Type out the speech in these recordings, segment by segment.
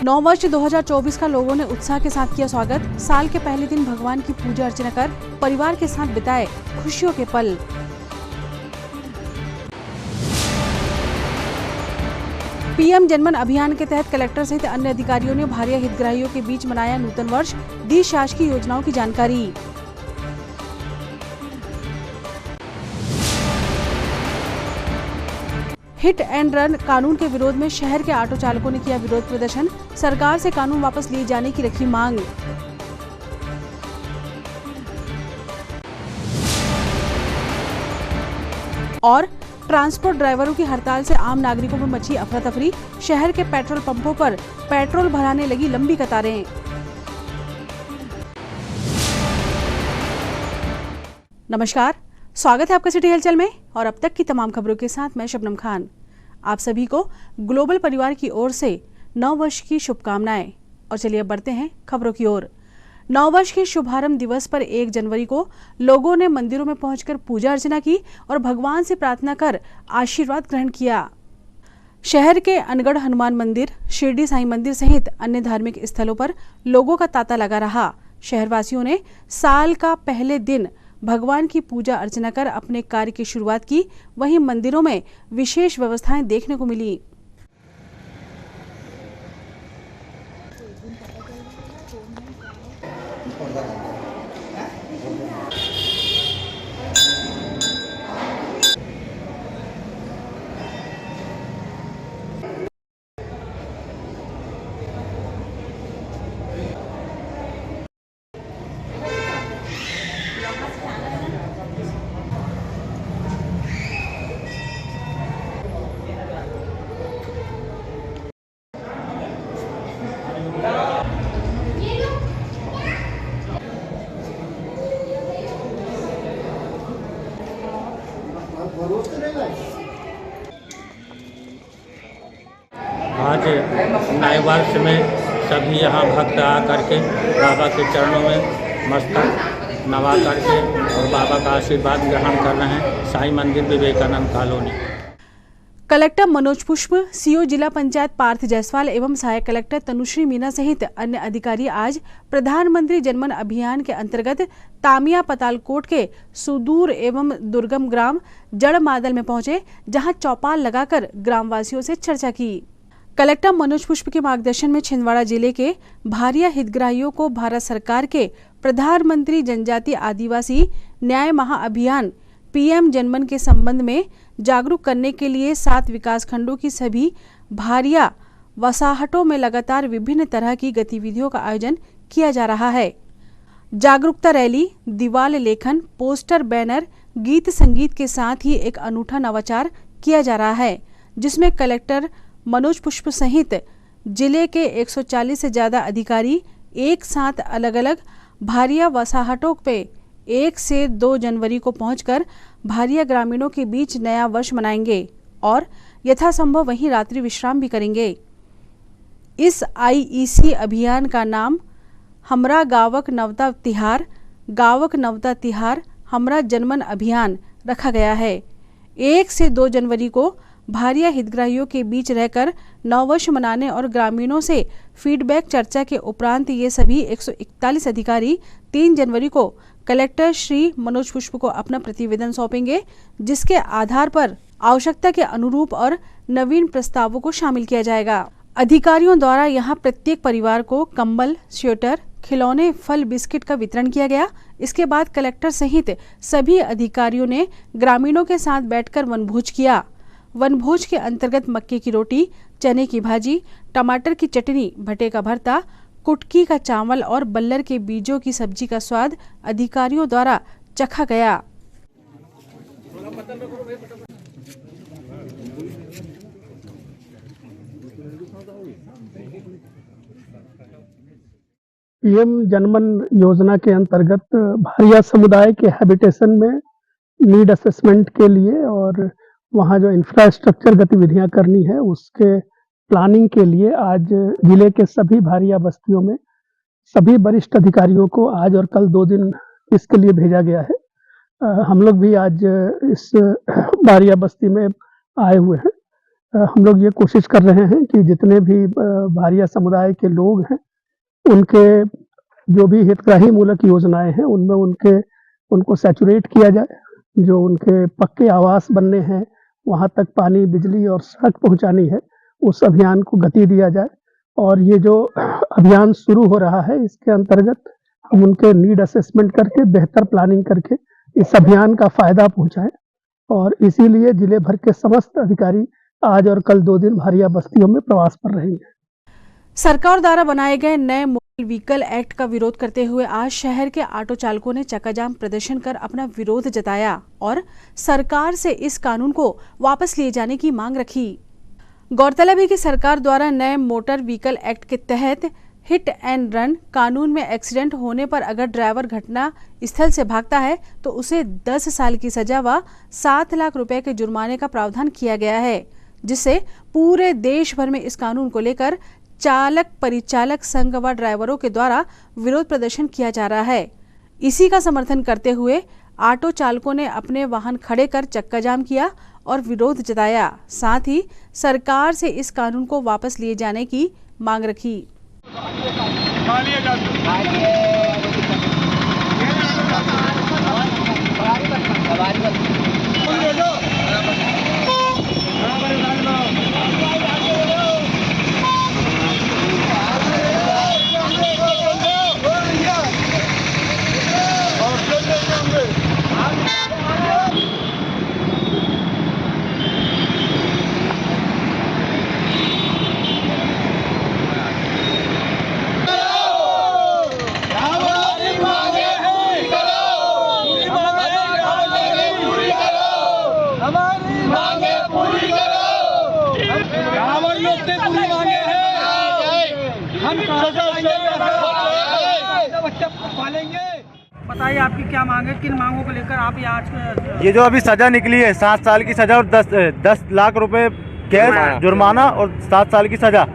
9 वर्ष 2024 का लोगों ने उत्साह के साथ किया स्वागत। साल के पहले दिन भगवान की पूजा अर्चना कर परिवार के साथ बिताए खुशियों के पल। पीएम जनमन अभियान के तहत कलेक्टर सहित अन्य अधिकारियों ने भारिया हितग्राहियों के बीच मनाया नूतन वर्ष, दी शासकीय योजनाओं की जानकारी। हिट एंड रन कानून के विरोध में शहर के ऑटो चालकों ने किया विरोध प्रदर्शन, सरकार से कानून वापस लिए जाने की रखी मांग। और ट्रांसपोर्ट ड्राइवरों की हड़ताल से आम नागरिकों में मची अफरा तफरी, शहर के पेट्रोल पंपों पर पेट्रोल भराने लगी लंबी कतारें। नमस्कार, स्वागत है आपका सिटी हलचल में और अब तक की तमाम खबरों के साथ मैं शबनम खान। आप सभी को ग्लोबल परिवार की ओर से 9 वर्ष की शुभकामनाएं। और चलिए अब बढ़ते हैं खबरों की ओर। 9 वर्ष के शुभारंभ दिवस पर 1 जनवरी को लोगों ने मंदिरों में पहुंचकर पूजा अर्चना की और भगवान से प्रार्थना कर आशीर्वाद ग्रहण किया। शहर के अनगढ़ हनुमान मंदिर, शिरडी साईं मंदिर सहित अन्य धार्मिक स्थलों पर लोगों का तांता लगा रहा। शहरवासियों ने साल का पहले दिन भगवान की पूजा अर्चना कर अपने कार्य की शुरुआत की। वहीं मंदिरों में विशेष व्यवस्थाएं देखने को मिली। आज नए वर्ष में सभी यहाँ भक्त आ करके बाबा के चरणों में मस्तक नवा करके और बाबा का आशीर्वाद ग्रहण कर रहे हैं। साईं मंदिर विवेकानंद कॉलोनी। कलेक्टर मनोज पुष्प, सीओ जिला पंचायत पार्थ जायसवाल एवं सहायक कलेक्टर तनुश्री मीना सहित अन्य अधिकारी आज प्रधानमंत्री जनमन अभियान के अंतर्गत तामिया पतालकोट के सुदूर एवं दुर्गम ग्राम जड़मादल में पहुंचे, जहां चौपाल लगाकर ग्रामवासियों से चर्चा की। कलेक्टर मनोज पुष्प के मार्गदर्शन में छिंदवाड़ा जिले के भारिया हितग्राहियों को भारत सरकार के प्रधानमंत्री जनजातीय आदिवासी न्याय महाअभियान पीएम जनमन के संबंध में जागरूक करने के लिए 7 विकासखंडों की सभी भारिया वसाहतों में लगातार विभिन्न तरह की गतिविधियों का आयोजन किया जा रहा है। जागरूकता रैली, दीवार लेखन, पोस्टर, बैनर, गीत संगीत के साथ ही एक अनूठा नवाचार किया जा रहा है, जिसमें कलेक्टर मनोज पुष्प सहित जिले के 140 से ज्यादा अधिकारी एक साथ अलग अलग भारिया वसाहतों पे 1 से 2 जनवरी को पहुंचकर भारिया ग्रामीणों के बीच नया वर्ष मनाएंगे और यथासंभव वहीं रात्रि विश्राम भी करेंगे। इस आईईसी अभियान का नाम हमरा गावक नवता तिहार हमरा जनमन अभियान रखा गया है। 1 से 2 जनवरी को भारिया हितग्राहियों के बीच रहकर 9 वर्ष मनाने और ग्रामीणों से फीडबैक चर्चा के उपरांत ये सभी 141 अधिकारी 3 जनवरी को कलेक्टर श्री मनोज पुष्प को अपना प्रतिवेदन सौंपेंगे, जिसके आधार पर आवश्यकता के अनुरूप और नवीन प्रस्तावों को शामिल किया जाएगा। अधिकारियों द्वारा यहां प्रत्येक परिवार को कंबल, स्वेटर, खिलौने, फल, बिस्किट का वितरण किया गया। इसके बाद कलेक्टर सहित सभी अधिकारियों ने ग्रामीणों के साथ बैठकर वनभोज किया। वनभोज के अंतर्गत मक्के की रोटी, चने की भाजी, टमाटर की चटनी, भटे का भरता, कुटकी का चावल और बल्लर के बीजों की सब्जी का स्वाद अधिकारियों द्वारा चखा गया। पीएम जनमन योजना के अंतर्गत भारिया समुदाय के हैबिटेशन में नीड असेसमेंट के लिए और वहाँ जो इंफ्रास्ट्रक्चर गतिविधियां करनी है उसके प्लानिंग के लिए आज जिले के सभी भारिया बस्तियों में सभी वरिष्ठ अधिकारियों को आज और कल 2 दिन इसके लिए भेजा गया है। हम लोग भी आज इस भारिया बस्ती में आए हुए हैं। हम लोग ये कोशिश कर रहे हैं कि जितने भी भारिया समुदाय के लोग हैं, उनके जो भी हितग्राही मूलक योजनाएँ हैं, उनमें उनको सैचुरेट किया जाए। जो उनके पक्के आवास बनने हैं, वहाँ तक पानी, बिजली और सड़क पहुँचानी है, उस अभियान को गति दिया जाए। और ये जो अभियान शुरू हो रहा है, इसके अंतर्गत हम उनके नीड असेसमेंट करके, बेहतर प्लानिंग करके इस अभियान का फ़ायदा पहुँचाएँ। और इसीलिए जिले भर के समस्त अधिकारी आज और कल 2 दिन भारिया बस्तियों में प्रवास पर रहेंगे। सरकार द्वारा बनाए गए नए मोटर व्हीकल एक्ट का विरोध करते हुए आज शहर के ऑटो चालकों ने चक्काजाम प्रदर्शन कर अपना विरोध जताया और सरकार से इस कानून को वापस लिए जाने की मांग रखी। गौरतलब है कि सरकार द्वारा नए मोटर व्हीकल एक्ट के तहत हिट एंड रन कानून में एक्सीडेंट होने पर अगर ड्राइवर घटना स्थल से भागता है तो उसे 10 साल की सजा व 7 लाख रुपए के जुर्माने का प्रावधान किया गया है, जिससे पूरे देश भर में इस कानून को लेकर चालक परिचालक संघ व ड्राइवरों के द्वारा विरोध प्रदर्शन किया जा रहा है। इसी का समर्थन करते हुए ऑटो चालकों ने अपने वाहन खड़े कर चक्काजाम किया और विरोध जताया। साथ ही सरकार से इस कानून को वापस लिए जाने की मांग रखी। बताइए आपकी क्या मांग है, किन मांगों को लेकर आप आज ये जो अभी सजा निकली है 7 साल की सजा और 10 लाख रुपए कैश जुर्माना और 7 साल की सजा,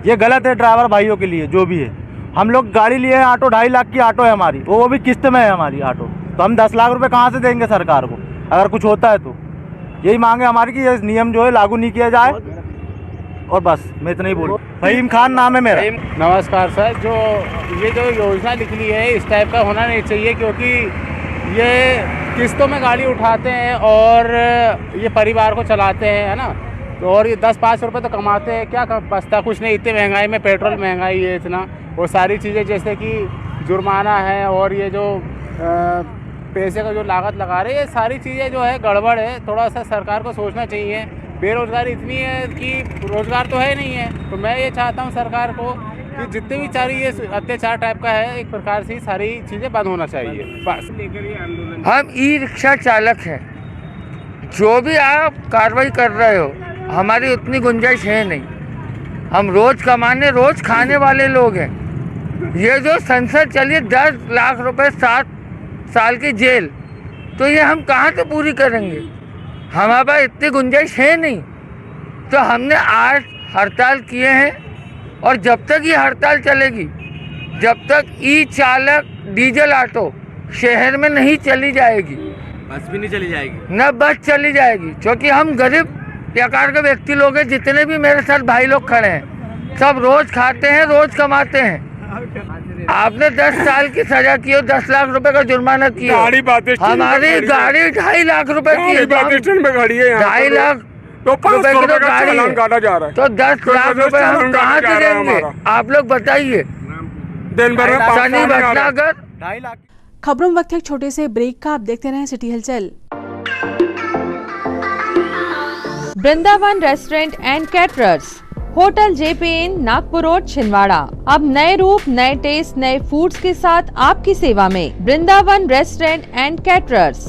ये गलत है ड्राइवर भाइयों के लिए। जो भी है, हम लोग गाड़ी लिए हैं, ऑटो 2.5 लाख की ऑटो है हमारी, वो भी किस्त में है हमारी ऑटो, तो हम 10 लाख रुपए कहाँ से देंगे सरकार को अगर कुछ होता है तो। यही मांग है हमारी कि ये नियम जो है लागू नहीं किया जाए। और बस मैं इतना ही बोलूँ। फहीम खान नाम है मेरा। नमस्कार सर, ये जो योजना निकली है इस टाइप का होना नहीं चाहिए, क्योंकि ये किस्तों में गाड़ी उठाते हैं और ये परिवार को चलाते हैं, है ना। तो और ये 10-5 रुपये तो कमाते हैं, क्या बचता कुछ नहीं। इतनी महंगाई में पेट्रोल महंगाई है इतना, वो सारी चीज़ें जैसे कि जुर्माना है और ये जो पैसे का जो लागत लगा रहे हैं, ये सारी चीज़ें जो है गड़बड़ है। थोड़ा सा सरकार को सोचना चाहिए। बेरोज़गारी इतनी है कि रोज़गार तो है नहीं है। तो मैं ये चाहता हूँ सरकार को कि जितने भी सारी ये अत्याचार टाइप का है, एक प्रकार से सारी चीज़ें बंद होना चाहिए। बस हम ई रिक्शा चालक हैं, जो भी आप कार्रवाई कर रहे हो हमारी उतनी गुंजाइश है नहीं। हम रोज़ कमाने रोज़ खाने वाले लोग हैं। ये जो संसद चलिए 10 लाख रुपए 7 साल की जेल, तो ये हम कहाँ से पूरी करेंगे? हमारे पास इतनी गुंजाइश है नहीं। तो हमने आज हड़ताल किए हैं और जब तक ये हड़ताल चलेगी, जब तक ई चालक डीजल ऑटो शहर में नहीं चली जाएगी, बस भी नहीं चली जाएगी, न बस चली जाएगी। क्योंकि हम गरीब प्रकार के व्यक्ति लोग हैं। जितने भी मेरे साथ भाई लोग खड़े हैं, सब रोज़ खाते हैं, रोज़ कमाते हैं। आपने 10 साल की सजा की और 10 लाख रुपए का जुर्माना किया। हमारी गाड़ी 2.5 लाख रुपए की है, 2.5 लाख तो 500 रुपए का चालान काटा जा रहा है। तो 10 लाख रुपए हम कहाँ से देंगे? आप लोग बताइए। दिन भर में शनि भटनागर 2.5 लाख। खबरों में वक्त है एक छोटे से ब्रेक का। आप देखते रहें सिटी हलचल। Vrindavan restaurant and caterers, hotel JP inn, Nagpur road, Chhindwara. अब नए रूप, नए टेस्ट, नए फूड्स के साथ आपकी सेवा में Vrindavan restaurant and caterers.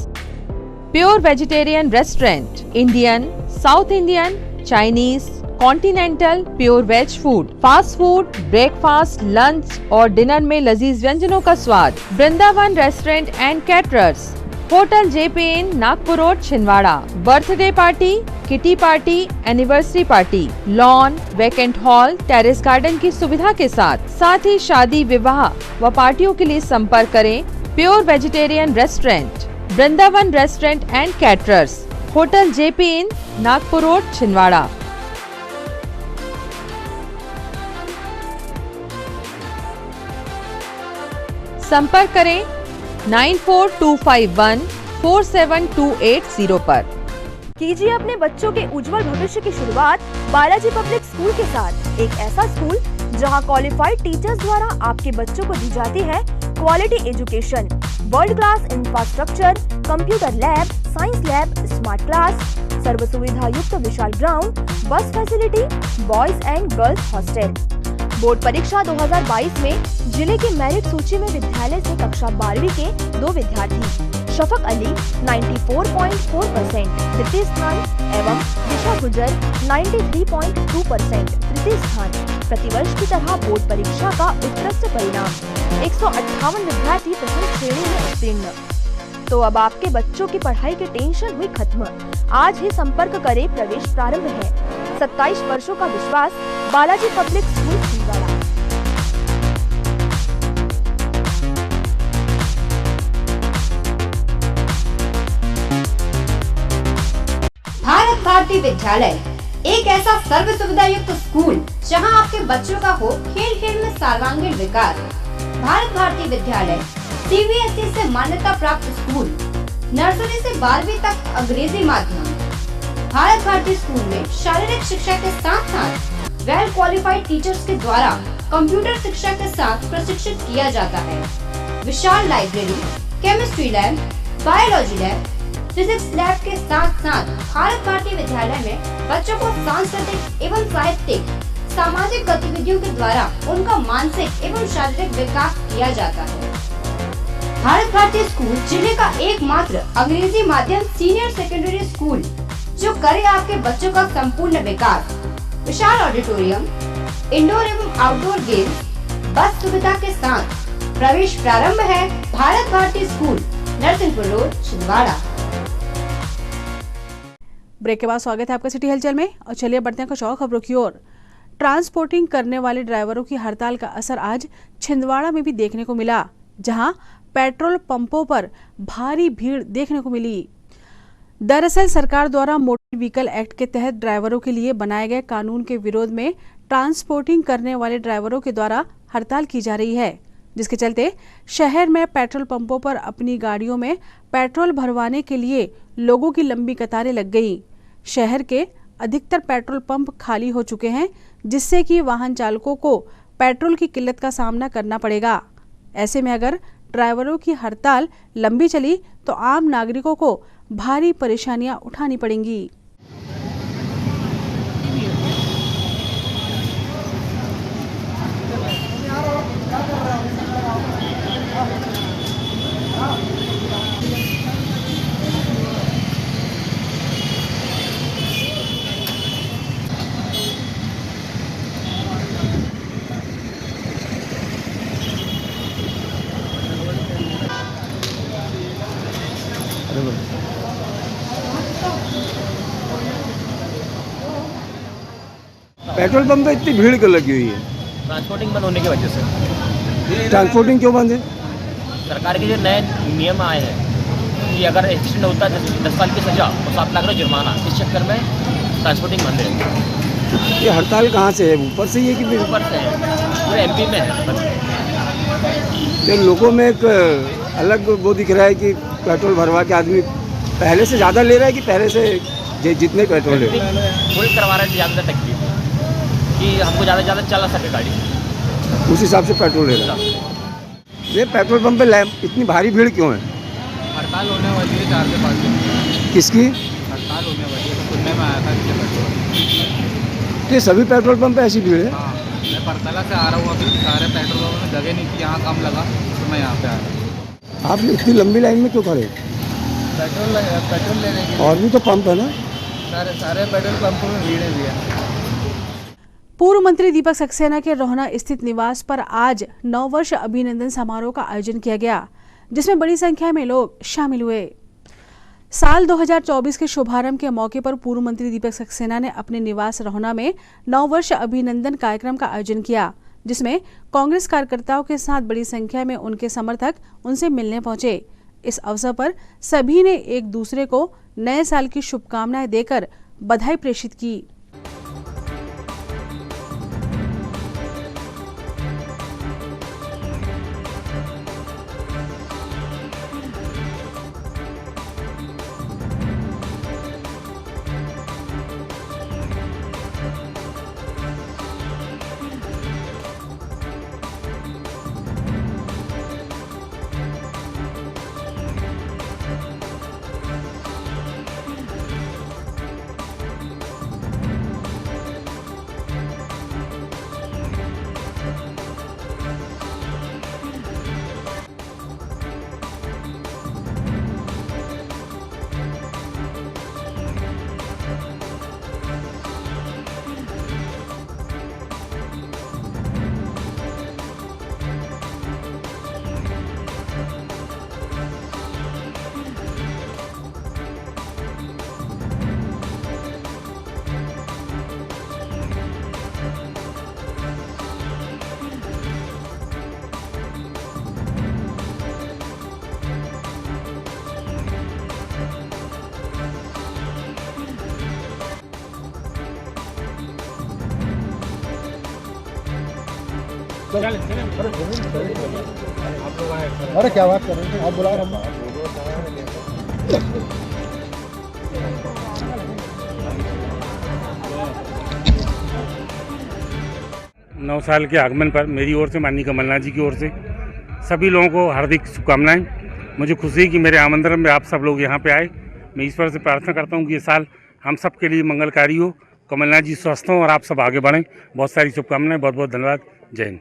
Pure vegetarian restaurant, Indian, South Indian, Chinese, continental, pure veg food, fast food, breakfast, lunch और डिनर में लजीज व्यंजनों का स्वाद। Vrindavan restaurant and caterers, hotel JP inn, Nagpur road, Chhindwara. Birthday party, kitty party, anniversary party, lawn, vacant hall, terrace garden की सुविधा के साथ ही शादी, विवाह व पार्टियों के लिए संपर्क करें pure vegetarian restaurant, Vrindavan restaurant and caterers, hotel JP inn, Nagpur road, Chhindwara. संपर्क करें 9425147280 पर। कीजिए अपने बच्चों के उज्जवल भविष्य की शुरुआत बालाजी पब्लिक स्कूल के साथ। एक ऐसा स्कूल जहां क्वालिफाइड टीचर्स द्वारा आपके बच्चों को दी जाती है quality education, world class infrastructure, computer lab, science lab, smart class, सर्व सुविधा युक्त विशाल ground, bus facility, boys and girls hostel. Board परीक्षा 2022 में जिले की मेरिट सूची में विद्यालय से कक्षा 12वीं के 2 विद्यार्थी शफक अली 94.4% तृतीय स्थान एवं दिशा गुजर 93.2% तृतीय स्थान। प्रतिवर्ष की तरह बोर्ड परीक्षा का उत्कृष्ट परिणाम 158 विद्यार्थी प्रथम श्रेणी में उत्तीर्ण। तो अब आपके बच्चों की पढ़ाई की टेंशन हुई खत्म। आज ही संपर्क करें, प्रवेश प्रारंभ है। 27 वर्षों का विश्वास, बालाजी पब्लिक स्कूल छिंदवाड़ा। भारत भारती विद्यालय एक ऐसा सर्व सुविधा युक्त स्कूल जहां आपके बच्चों का हो खेल खेल में सर्वांगीण विकास। भारत भारती विद्यालय CBSE से मान्यता प्राप्त स्कूल, नर्सरी से 12वीं तक अंग्रेजी माध्यम। भारत भारती स्कूल में शारीरिक शिक्षा के साथ साथ वेल क्वालिफाइड टीचर्स के द्वारा कंप्यूटर शिक्षा के साथ प्रशिक्षित किया जाता है। विशाल library, chemistry lab, biology lab, physics lab के साथ साथ भारत भारती विद्यालय में बच्चों को सांस्कृतिक एवं साहित्यिक सामाजिक गतिविधियों के द्वारा उनका मानसिक एवं शारीरिक विकास किया जाता है। भारत भारती स्कूल जिले का एकमात्र अंग्रेजी माध्यम सीनियर सेकेंडरी स्कूल जो करे आपके बच्चों का संपूर्ण विकास। विशाल ऑडिटोरियम, इंडोर एवं आउटडोर गेम्स, बस सुविधा के साथ। प्रवेश प्रारंभ है। Bharat Bharati school, Narsinghpur road, Chhindwara. Break के बाद स्वागत है आपका सिटी हलचल में और चलिए बढ़ते हैं कुछ और खबरों की ओर। ट्रांसपोर्टिंग करने वाले ड्राइवरों की हड़ताल का असर आज छिंदवाड़ा में भी देखने को मिला, जहां पेट्रोल पंपों पर भारी भीड़ देखने को मिली। दरअसल सरकार द्वारा मोटर व्हीकल एक्ट के तहत ड्राइवरों के लिए बनाए गए कानून के विरोध में ट्रांसपोर्टिंग करने वाले ड्राइवरों के द्वारा हड़ताल की जा रही है, जिसके चलते शहर में पेट्रोल पंपों पर अपनी गाड़ियों में पेट्रोल भरवाने के लिए लोगों की लंबी कतारें लग गई। शहर के अधिकतर पेट्रोल पंप खाली हो चुके हैं, जिससे कि वाहन चालकों को पेट्रोल की किल्लत का सामना करना पड़ेगा। ऐसे में अगर ड्राइवरों की हड़ताल लंबी चली तो आम नागरिकों को भारी परेशानियां उठानी पड़ेंगी। पेट्रोल पंप पे इतनी भीड़ क्यों लगी हुई है? ट्रांसपोर्टिंग बंद होने की वजह से। ट्रांसपोर्टिंग क्यों बंद है? सरकार के जो नए नियम आए हैं कि अगर एक्सीडेंट होता है 10 साल की सजा और 7 लाख का जुर्माना, इस चक्कर में ट्रांसपोर्टिंग बंद है। ये हड़ताल कहाँ से है? ऊपर से ही है कि ऊपर से है? पूरे MP में है। तो लोगों में एक अलग वो दिख रहा है कि पेट्रोल भरवा के आदमी पहले से ज़्यादा ले रहा है कि पहले से जितने पेट्रोल ले फुल करवा रहे हैं ज़्यादा तक की, कि हमको ज़्यादा चला सके गाड़ी, उस हिसाब से पेट्रोल ले रहा है। ये पेट्रोल पंप पे इतनी भारी भीड़ क्यों है? हड़ताल होने वाली है 4 से 5 दिन। किसकी हड़ताल होने वाली है, तो सुनने में आया था कि पेट्रोल। ये सभी पेट्रोल पंप पे ऐसी भीड़ है? हाँ, मैं परतला से आ रहा हूँ, अभी सारे पेट्रोल पंप में जगह नहीं थी, यहाँ कम लगा तो मैं यहाँ पे आ रहा हूँ। आप इतनी लंबी लाइन में क्यों खड़े? पेट्रोल लेने के और भी तो पंप है ना? सारे पेट्रोल पंपों में भीड़ है भैया। पूर्व मंत्री दीपक सक्सेना के रोहना स्थित निवास पर आज 9 वर्ष अभिनंदन समारोह का आयोजन किया गया, जिसमें बड़ी संख्या में लोग शामिल हुए। साल 2024 के शुभारंभ के मौके पर पूर्व मंत्री दीपक सक्सेना ने अपने निवास रोहना में 9 वर्ष अभिनंदन कार्यक्रम का आयोजन किया, जिसमें कांग्रेस कार्यकर्ताओं के साथ बड़ी संख्या में उनके समर्थक उनसे मिलने पहुंचे। इस अवसर पर सभी ने एक दूसरे को नए साल की शुभकामनाएं देकर बधाई प्रेषित की। अरे क्या बात कर रहे हैं, आप बुला रहे हैं। 9 साल के आगमन पर मेरी ओर से, माननीय कमलनाथ जी की ओर से सभी लोगों को हार्दिक शुभकामनाएं। मुझे खुशी है कि मेरे आमंत्रण में आप सब लोग यहाँ पे आए। मैं ईश्वर से प्रार्थना करता हूँ कि ये साल हम सब के लिए मंगलकारी हो, कमलनाथ जी स्वस्थ हों और आप सब आगे बढ़ें। बहुत सारी शुभकामनाएं, बहुत बहुत धन्यवाद। जय हिंद।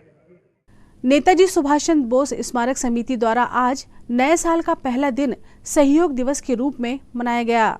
नेताजी सुभाष चंद्र बोस स्मारक समिति द्वारा आज नए साल का पहला दिन सहयोग दिवस के रूप में मनाया गया।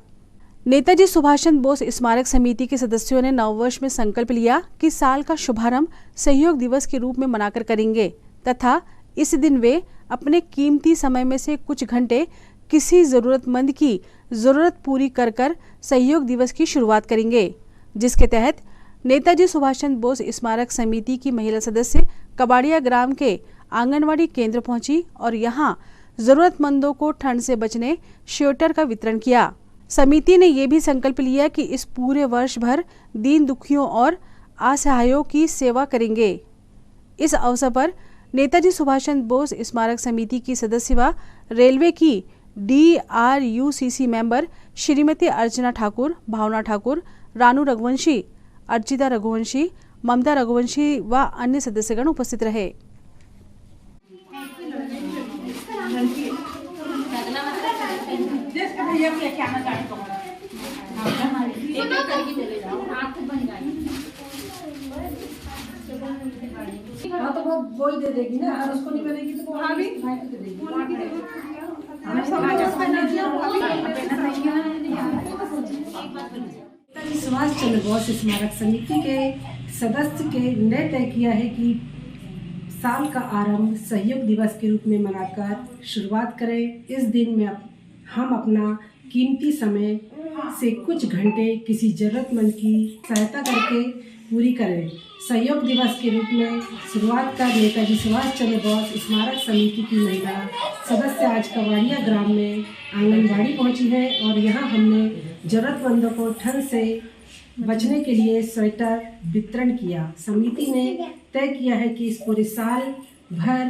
नेताजी सुभाष चंद्र बोस स्मारक समिति के सदस्यों ने नववर्ष में संकल्प लिया कि साल का शुभारंभ सहयोग दिवस के रूप में मनाकर करेंगे तथा इस दिन वे अपने कीमती समय में से कुछ घंटे किसी जरूरतमंद की जरूरत पूरी कर कर सहयोग दिवस की शुरुआत करेंगे, जिसके तहत नेताजी सुभाष चंद्र बोस स्मारक समिति की महिला सदस्य कबाड़िया ग्राम के आंगनवाड़ी केंद्र पहुंची और यहां जरूरतमंदों को ठंड से बचने स्वेटर का वितरण किया। समिति ने यह भी संकल्प लिया कि इस पूरे वर्ष भर दीन दुखियों और असहायों की सेवा करेंगे। इस अवसर पर नेताजी सुभाष चंद्र बोस स्मारक समिति की सदस्य व रेलवे की DRUCC मेंबर श्रीमती अर्चना ठाकुर, भावना ठाकुर, रानू रघुवंशी, अर्चिता रघुवंशी, ममता रघुवंशी व अन्य सदस्यगण उपस्थित रहे। हाँ तो वो वही दे देगी ना, और उसको नहीं बनेगी तो वो भी दे देगी। नेताजी सुभाष चंद्र बोस स्मारक समिति के सदस्य के ने तय किया है कि साल का आरंभ सहयोग दिवस के रूप में मनाकर शुरुआत करें। इस दिन में हम अपना कीमती समय से कुछ घंटे किसी जरूरतमंद की सहायता करके पूरी करें। सहयोग दिवस के रूप में शुरुआत कर नेताजी सुभाष चंद्र बोस स्मारक समिति की महिला सदस्य आज कबाड़िया ग्राम में आंगनबाड़ी पहुंची है और यहां हमने जरूरतमंदों को ठंड से बचने के लिए स्वेटर वितरण किया। समिति ने तय किया है कि इस पूरे साल भर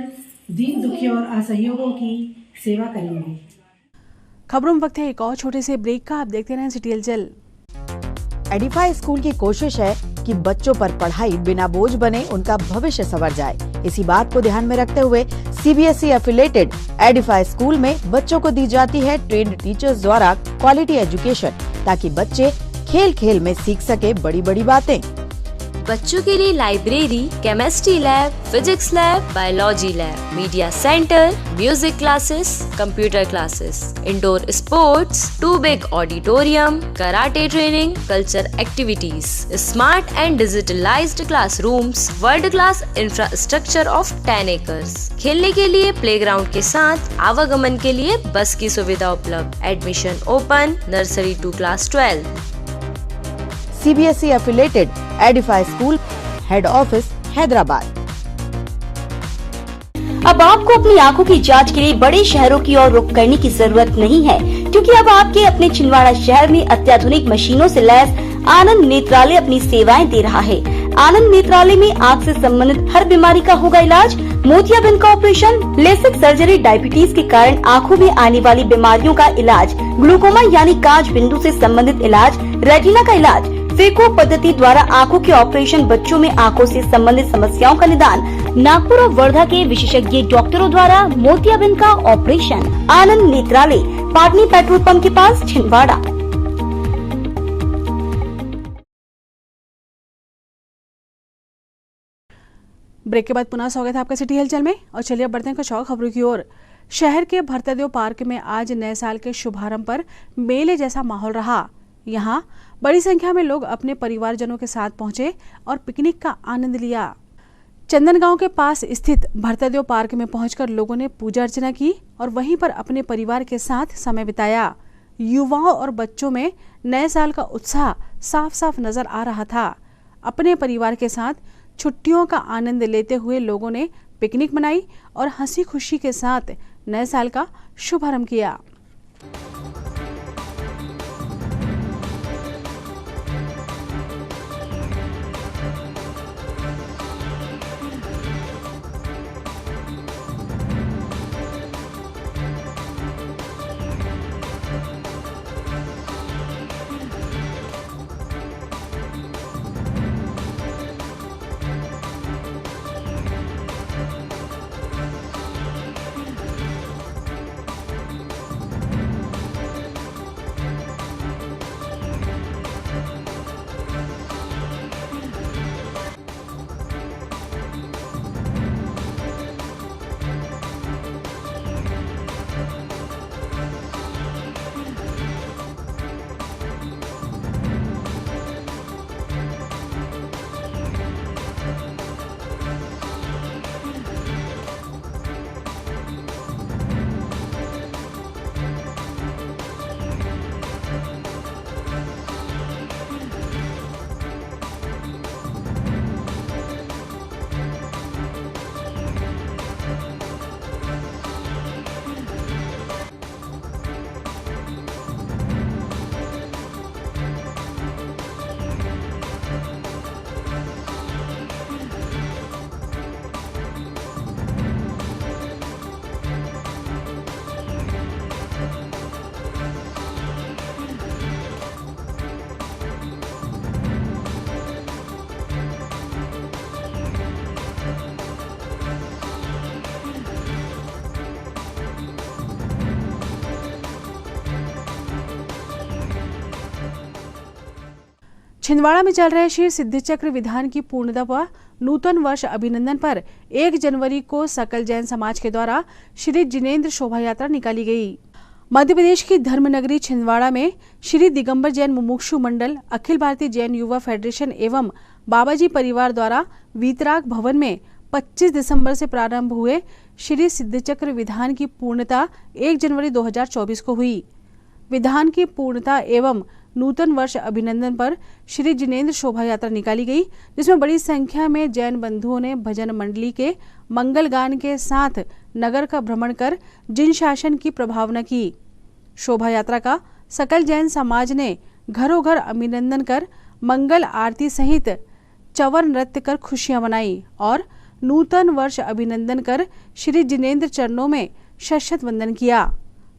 दीन दुखियों और असहयोगों की सेवा करेंगे। खबरों में वक्त है एक और छोटे से ब्रेक का। आप देखते रहें सिटी हलचल। एडिफाई स्कूल की कोशिश है कि बच्चों पर पढ़ाई बिना बोझ बने, उनका भविष्य संवर जाए। इसी बात को ध्यान में रखते हुए CBSE एफिलेटेड एडिफाई स्कूल में बच्चों को दी जाती है ट्रेन्ड टीचर्स द्वारा क्वालिटी एजुकेशन, ताकि बच्चे खेल खेल में सीख सके बड़ी बड़ी बातें। बच्चों के लिए library, chemistry lab, physics lab, biology lab, media centre, music classes, computer classes, indoor sports, 2 big auditorium, karate training, culture activities, smart and digitalised classrooms, world class infrastructure of 10 acres. खेलने के लिए प्लेग्राउंड के साथ आवागमन के लिए बस की सुविधा उपलब्ध। Admission open nursery to class 12। CBSE affiliated Edify school, head office Hyderabad. अब आपको अपनी आंखों की जांच के लिए बड़े शहरों की ओर रुख करने की जरूरत नहीं है, क्योंकि अब आपके अपने छिंदवाड़ा शहर में अत्याधुनिक मशीनों से लैस आनंद नेत्रालय अपनी सेवाएं दे रहा है। आनंद नेत्रालय में आँख से संबंधित हर बीमारी का होगा इलाज। मोतियाबिंद का ऑपरेशन, लेसिक सर्जरी, डायबिटीज के कारण आँखों में आने वाली बीमारियों का इलाज, ग्लूकोमा यानी कांच बिंदु से संबंधित इलाज, रेटिना का इलाज, फेको पद्धति द्वारा आंखों के ऑपरेशन, बच्चों में आंखों से संबंधित समस्याओं का निदान, नागपुर और वर्धा के विशेषज्ञ डॉक्टरों द्वारा मोतियाबिंद का ऑपरेशन। आनंद नेत्रालय, पाटनी पेट्रोल पंप के पास, छिंदवाड़ा। ब्रेक के बाद पुनः स्वागत है आपका सिटी हलचल में। और चलिए अब बढ़ते हैं कुछ और खबरों की ओर। शहर के भरतदेव पार्क में आज नए साल के शुभारंभ पर मेले जैसा माहौल रहा। यहाँ बड़ी संख्या में लोग अपने परिवारजनों के साथ पहुंचे और पिकनिक का आनंद लिया। चंदनगांव के पास स्थित भरतदेव पार्क में पहुंचकर लोगों ने पूजा अर्चना की और वहीं पर अपने परिवार के साथ समय बिताया। युवाओं और बच्चों में नए साल का उत्साह साफ साफ नजर आ रहा था। अपने परिवार के साथ छुट्टियों का आनंद लेते हुए लोगों ने पिकनिक मनाई और हंसी खुशी के साथ नए साल का शुभारंभ किया। छिंदवाड़ा में चल रहे श्री सिद्धिचक्र विधान की पूर्णता व नूतन वर्ष अभिनंदन पर 1 जनवरी को सकल जैन समाज के द्वारा श्री जिनेंद्र शोभा यात्रा निकाली गई। मध्य प्रदेश की धर्मनगरी छिंदवाड़ा में श्री दिगंबर जैन मुमुक्षु मंडल, अखिल भारतीय जैन युवा फेडरेशन एवं बाबाजी परिवार द्वारा वीतराग भवन में 25 दिसंबर से प्रारंभ हुए श्री सिद्धिचक्र विधान की पूर्णता 1 जनवरी 2024 को हुई। विधान की पूर्णता एवं नूतन वर्ष अभिनंदन पर श्री जिनेंद्र शोभा यात्रा निकाली गई, जिसमें बड़ी संख्या में जैन बंधुओं ने भजन मंडली के मंगल गान के साथ नगर का भ्रमण कर जिन शासन की प्रभावना की। शोभा यात्रा का सकल जैन समाज ने घरों घर अभिनंदन कर मंगल आरती सहित चवर नृत्य कर खुशियां मनाई और नूतन वर्ष अभिनंदन कर श्री जिनेंद्र चरणों में शतशत वंदन किया।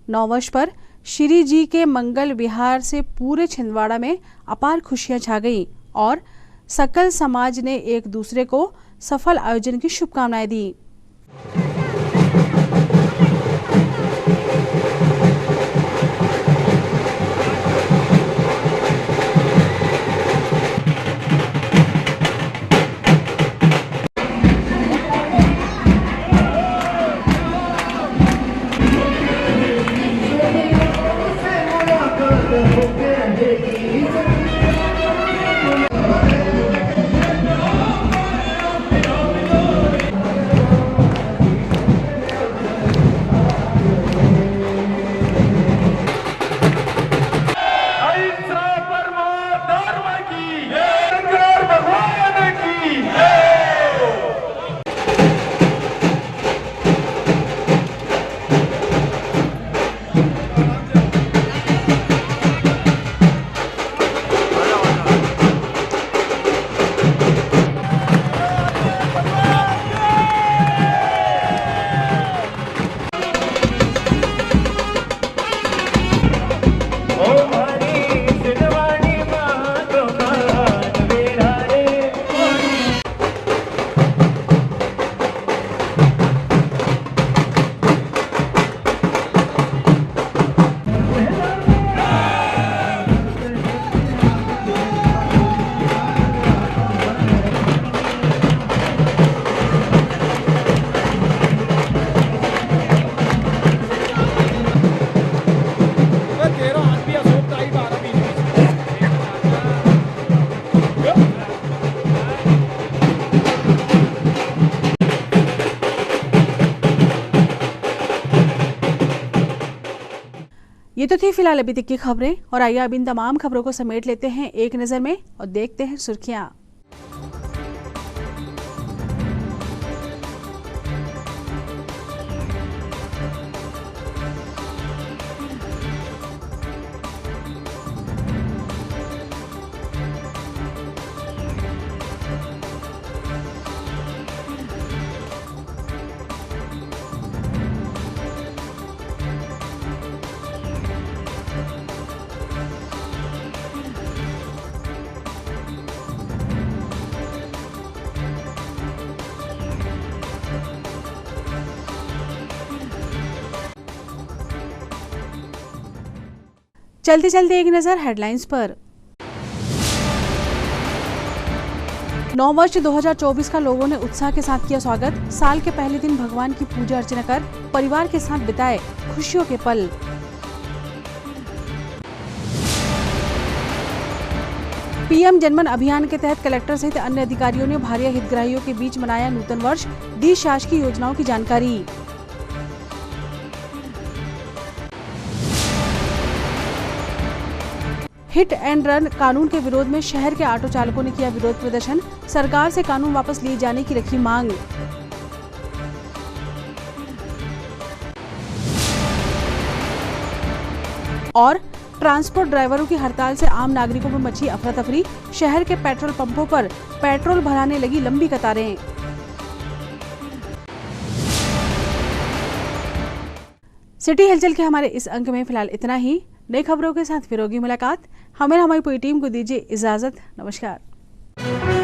नववर्ष पर श्री जी के मंगल विहार से पूरे छिंदवाड़ा में अपार खुशियां छा गई और सकल समाज ने एक दूसरे को सफल आयोजन की शुभकामनाएं दी। ये तो थी फिलहाल अभी तक की खबरें और आइए अब इन तमाम खबरों को समेट लेते हैं एक नजर में और देखते हैं सुर्खियां। चलते चलते एक नजर हेडलाइंस पर। नववर्ष 2024 का लोगों ने उत्साह के साथ किया स्वागत। साल के पहले दिन भगवान की पूजा अर्चना कर परिवार के साथ बिताए खुशियों के पल। पीएम जनमन अभियान के तहत कलेक्टर सहित अन्य अधिकारियों ने भारी हितग्राहियों के बीच मनाया नूतन वर्ष, दी शासकीय योजनाओं की जानकारी। हिट एंड रन कानून के विरोध में शहर के ऑटो चालकों ने किया विरोध प्रदर्शन, सरकार से कानून वापस लिए जाने की रखी मांग। और ट्रांसपोर्ट ड्राइवरों की हड़ताल से आम नागरिकों में मची अफरा तफरी, शहर के पेट्रोल पंपों पर पेट्रोल भराने लगी लंबी कतारें। सिटी हलचल के हमारे इस अंक में फिलहाल इतना ही। नई खबरों के साथ फिर होगी मुलाकात। हमें हमारी पूरी टीम को दीजिए इजाजत। नमस्कार।